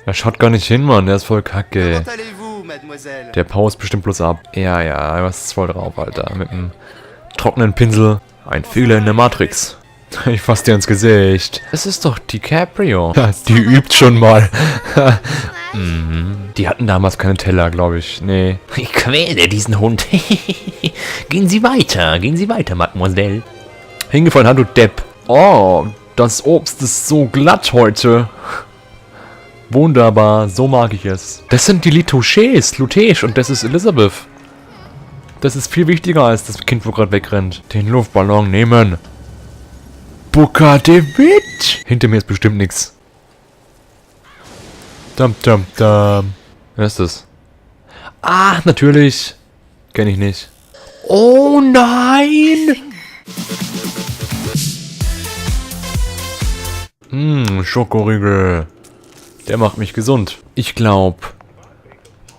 Er schaut gar nicht hin, Mann. Der ist voll kacke. Comment allez-vous, mademoiselle? Der paust bestimmt bloß ab. Ja, ja, was ist voll drauf, Alter. Mit einem trockenen Pinsel. Ein Fehler in der Matrix. Ich fass dir ins Gesicht. Das ist doch DiCaprio. Ja, die übt schon mal. Die hatten damals keine Teller, glaube ich. Nee. Ich quäle diesen Hund. Gehen Sie weiter, Mademoiselle. Hingefallen, hat du Depp. Oh, das Obst ist so glatt heute. Wunderbar, so mag ich es. Das sind die Litouches, Lutège und das ist Elizabeth. Das ist viel wichtiger als das Kind, wo gerade wegrennt. Den Luftballon nehmen. Booker DeWitt. Hinter mir ist bestimmt nichts. Dum dum dum. Wer ist das? Ah, natürlich. Kenn ich nicht. Oh nein! Schokoriegel. Der macht mich gesund. Ich glaube,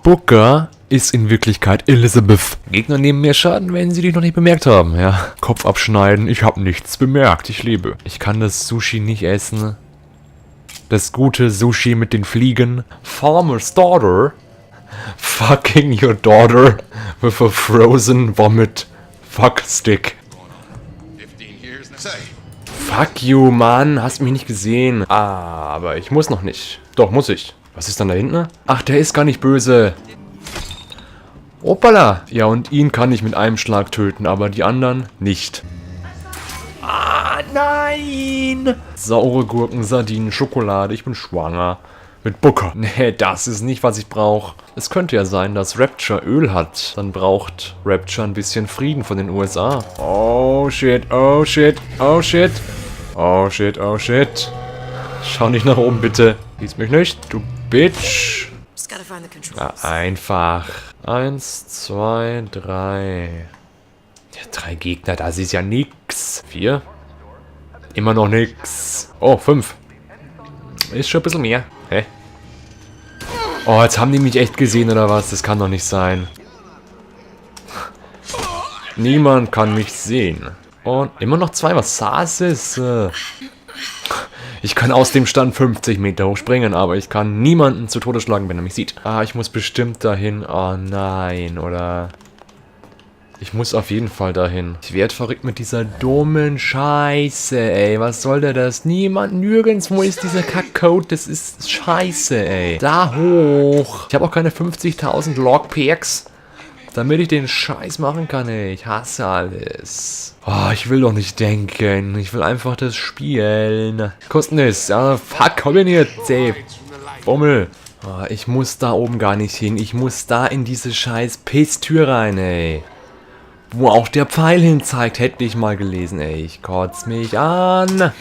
Booker ist in Wirklichkeit Elizabeth. Gegner nehmen mehr Schaden, wenn sie dich noch nicht bemerkt haben. Ja, Kopf abschneiden. Ich habe nichts bemerkt. Ich lebe. Ich kann das Sushi nicht essen. Das gute Sushi mit den Fliegen. Farmer's daughter. Fucking your daughter with a frozen vomit. Fuck stick. Fuck you, Mann. Hast mich nicht gesehen. Ah, aber ich muss noch nicht. Doch, muss ich. Was ist dann da hinten? Ach, der ist gar nicht böse. Hoppala. Ja, und ihn kann ich mit einem Schlag töten, aber die anderen nicht. Ah, nein. Saure Gurken, Sardinen, Schokolade. Ich bin schwanger. Mit Booker. Nee, das ist nicht, was ich brauche. Es könnte ja sein, dass Rapture Öl hat. Dann braucht Rapture ein bisschen Frieden von den USA. Oh shit, oh shit, oh shit. Oh shit, oh shit. Schau nicht nach oben, bitte. Siehst mich nicht, du Bitch. Ja, einfach. 1, 2, 3. Ja, 3 Gegner, das ist ja nix. 4. Immer noch nix. Oh, 5. Ist schon ein bisschen mehr. Hä? Oh, jetzt haben die mich echt gesehen, oder was? Das kann doch nicht sein. Niemand kann mich sehen. Und immer noch 2. Was saß es? Ich kann aus dem Stand 50 Meter hoch springen, aber ich kann niemanden zu Tode schlagen, wenn er mich sieht. Ah, ich muss bestimmt dahin. Oh nein, oder... Ich muss auf jeden Fall dahin. Ich werde verrückt mit dieser dummen Scheiße, ey. Was soll der das? Niemand, nirgendwo ist dieser Kackcode. Das ist Scheiße, ey. Da hoch. Ich habe auch keine 50.000 Logpacks, damit ich den Scheiß machen kann, ey. Ich hasse alles. Oh, ich will doch nicht denken. Ich will einfach das spielen. Kosten es. Ja, fuck, hol mir jetzt, ey. Bummel. Oh, ich muss da oben gar nicht hin. Ich muss da in diese scheiß Pisstür rein, ey. Wo auch der Pfeil hin zeigt, hätte ich mal gelesen, ey. Ich kotz mich an.